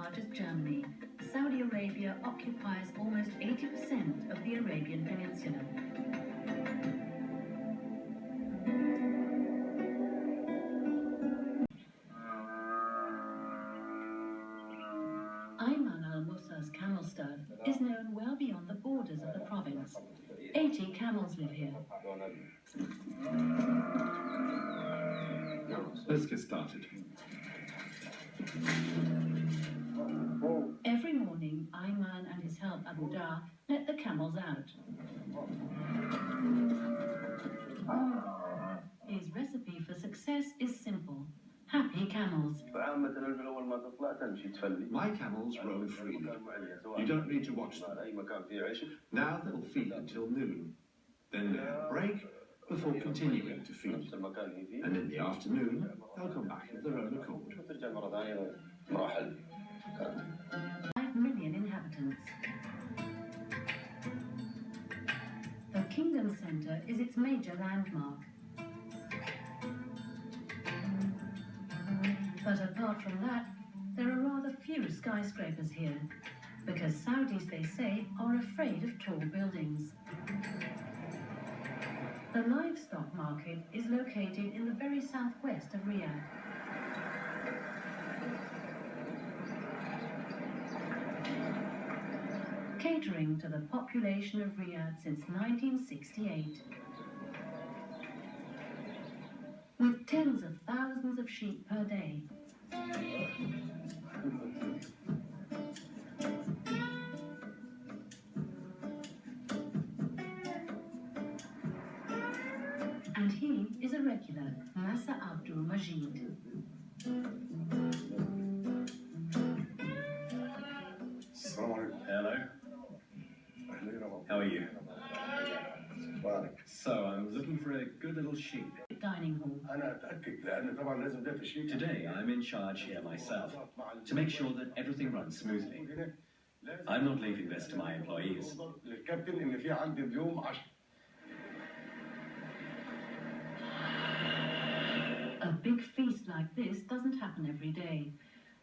large as Germany, Saudi Arabia occupies almost 80% of the Arabian Peninsula. Ayman al-Musa's camel stud is known well beyond the borders of the province. 80 camels live here. Let's get started. Every morning, Ayman and his help Abu Dar let the camels out. His recipe for success is simple. Happy camels. My camels roam freely. You don't need to watch them. Now they'll feed until noon. Then they'll have a break before continuing to feed. And in the afternoon, they'll come back of their own accord. 5 million inhabitants. The Kingdom Centre is its major landmark. But apart from that, there are rather few skyscrapers here, because Saudis, they say, are afraid of tall buildings. The livestock market is located in the very southwest of Riyadh. Catering to the population of Riyadh since 1968. With tens of thousands of sheep per day. And he is a regular, Nasser Abdul Majid. Hello. How are you? So, I'm looking for a good little sheep. Dining hall. Today, I'm in charge here myself, to make sure that everything runs smoothly. I'm not leaving this to my employees. A big feast like this doesn't happen every day.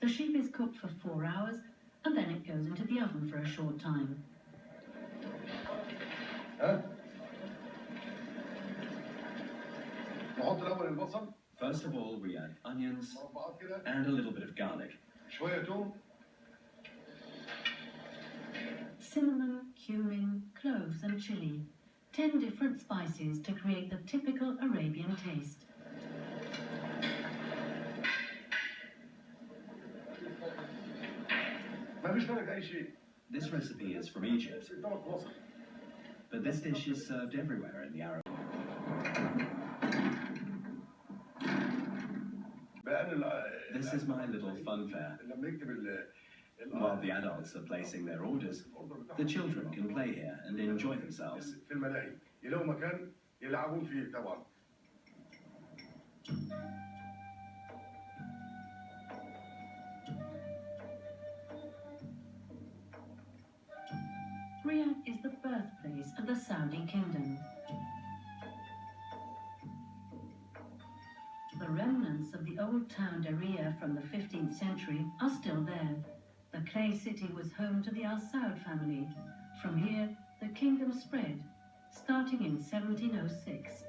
The sheep is cooked for 4 hours, and then it goes into the oven for a short time. First of all, we add onions and a little bit of garlic. Cinnamon, cumin, cloves and chili. 10 different spices to create the typical Arabian taste. This recipe is from Egypt, but this dish is served everywhere in the Arab. This is my little funfair. While the adults are placing their orders, the children can play here and enjoy themselves. Riyadh is the birthplace of the Saudi kingdom. The remnants of the old town Diriyah from the 15th century are still there. The clay city was home to the Al Saud family. From here, the kingdom spread, starting in 1706.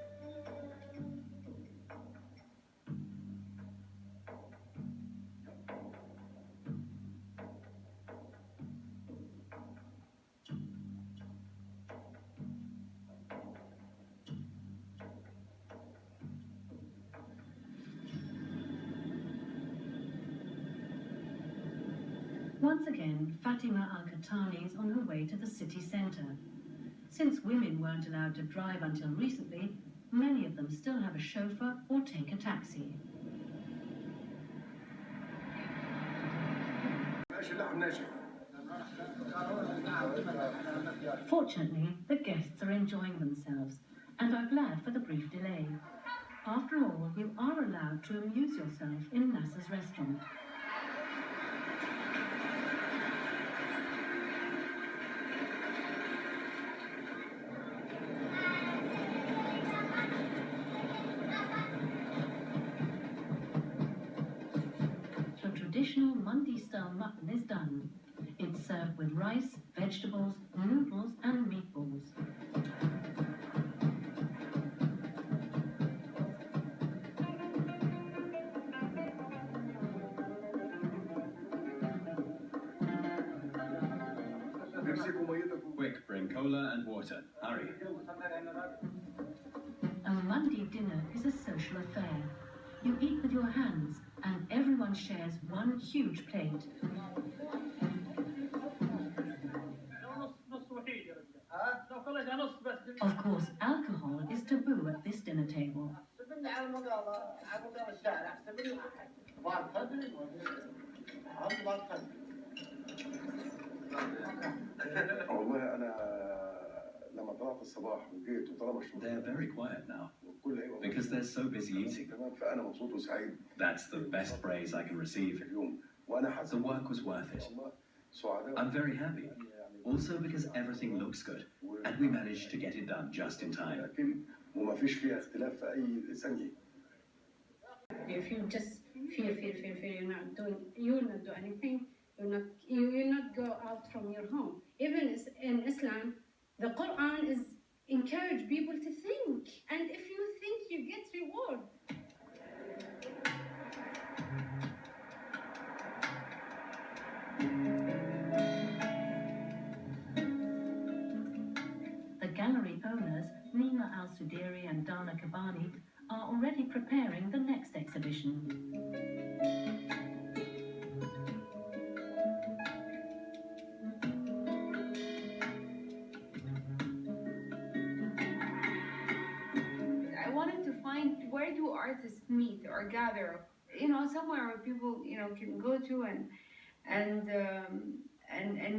Once again, Fatima Al-Qahtani is on her way to the city centre. Since women weren't allowed to drive until recently, many of them still have a chauffeur or take a taxi. Fortunately, the guests are enjoying themselves and are glad for the brief delay. After all, you are allowed to amuse yourself in Nasser's restaurant. traditional Mandi-style mutton is done. It's served with rice, vegetables, noodles and meatballs. Quick, bring cola and water. Hurry. A Mandi dinner is a social affair. You eat with your hands and everyone shares one huge plate. Of course, alcohol is taboo at this dinner table. They're very quiet now because they're so busy eating. That's the best praise I can receive. The work was worth it. I'm very happy. Also because everything looks good and we managed to get it done just in time. If you just fear, you'll not do anything, you will not go out from your home. Even in Islam, the Quran is encourage people to think, and if you think, you get reward. The gallery owners, Nima Al-Suderi and Dana Kabani, are already preparing the next exhibition. I wanted to find where do artists meet or gather, somewhere where people, can go to and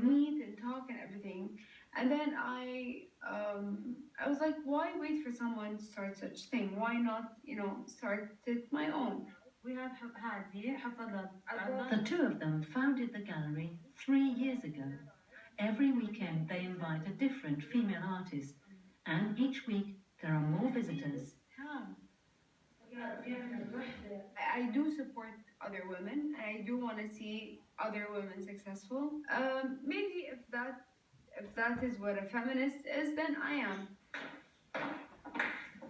meet and talk and everything. And then I was like, why wait for someone to start such thing? Why not, start it my own? We have had here, The two of them founded the gallery 3 years ago. Every weekend they invite a different female artist, and each week there are more visitors. I do support other women, and I do want to see other women successful. Maybe if that is what a feminist is, then I am.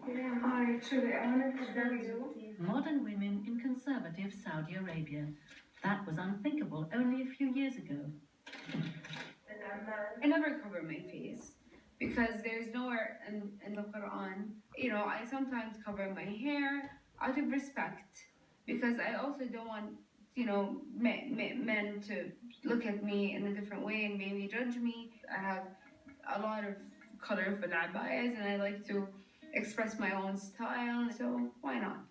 Yeah, hi, truly, I wanted to tell you. Modern women in conservative Saudi Arabia. That was unthinkable only a few years ago. I never cover my face because there's nowhere in the Quran. I sometimes cover my hair out of respect because I also don't want, men to look at me in a different way and maybe judge me. I have a lot of colorful abayas and I like to express my own style, so why not?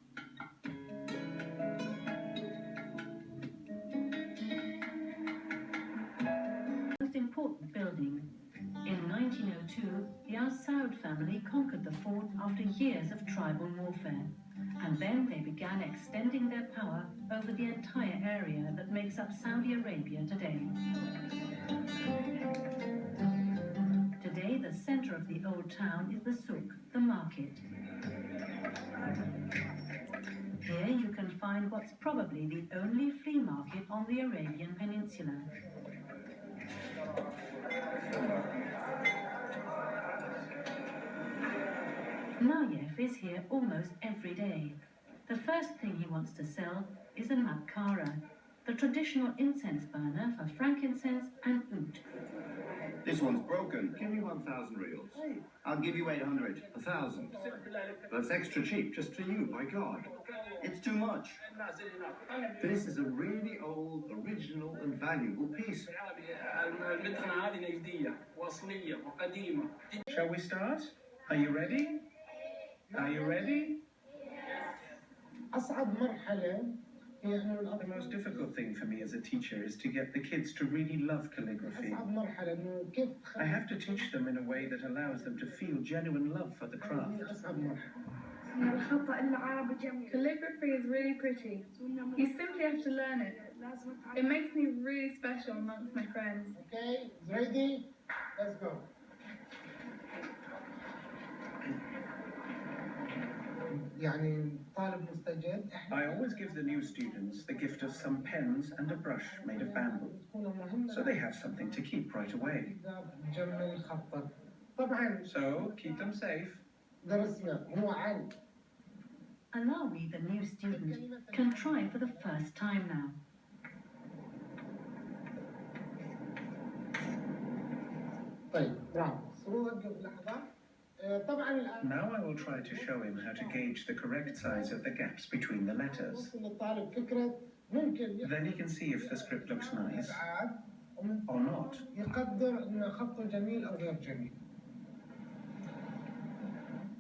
Most important building. In 1902, the Al Saud family conquered the fort after years of tribal warfare, and then they began extending their power over the entire area that makes up Saudi Arabia today. Today, the center of the old town is the souk, the market. Here you can find what's probably the only flea market on the Arabian Peninsula. Nayef is here almost every day. The first thing he wants to sell is a mabkara, the traditional incense burner for frankincense and oud. This one's broken. Give me 1,000 reals. I'll give you 800. 1,000. That's extra cheap, just for you, by God. It's too much. This is a really old, original and valuable piece. Shall we start? Are you ready? Are you ready? The most difficult thing for me as a teacher is to get the kids to really love calligraphy. I have to teach them in a way that allows them to feel genuine love for the craft. Calligraphy is really pretty. You simply have to learn it. It makes me really special amongst my friends. Okay, ready? Let's go. I always give the new students the gift of some pens and a brush made of bamboo, so they have something to keep right away. So keep them safe. Alawi, the new student, can try for the first time now. Now I will try to show him how to gauge the correct size of the gaps between the letters. Then he can see if the script looks nice or not.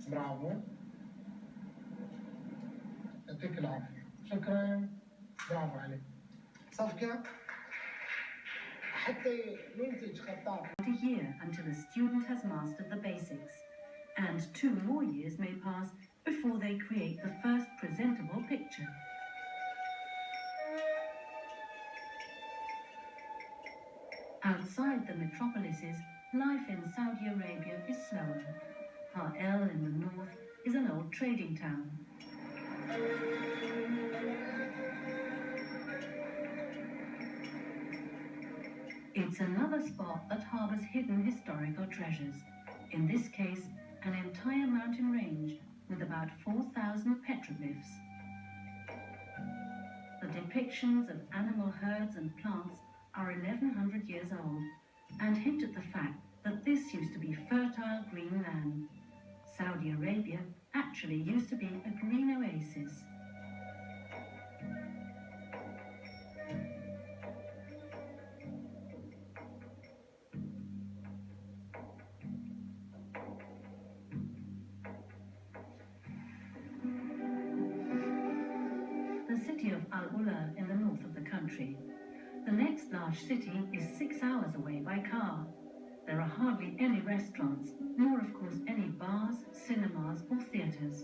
برافو. يعطيك العافية. شكرا. برافو عليك. صفقة. حتى ينتج خطاب. A year until a student has mastered the basics, and 2 more years may pass before they create the first presentable picture. Outside the metropolises, life in Saudi Arabia is slower. Ha'el in the north is an old trading town. It's another spot that harbors hidden historical treasures. In this case, an entire mountain range with about 4,000 petroglyphs. The depictions of animal herds and plants are 1,100 years old and hint at the fact that this used to be fertile green land. Saudi Arabia actually used to be a green oasis. The city of Al-Ula in the north of the country. The next large city is 6 hours away by car. There are hardly any restaurants, nor of course any bars, cinemas or theatres.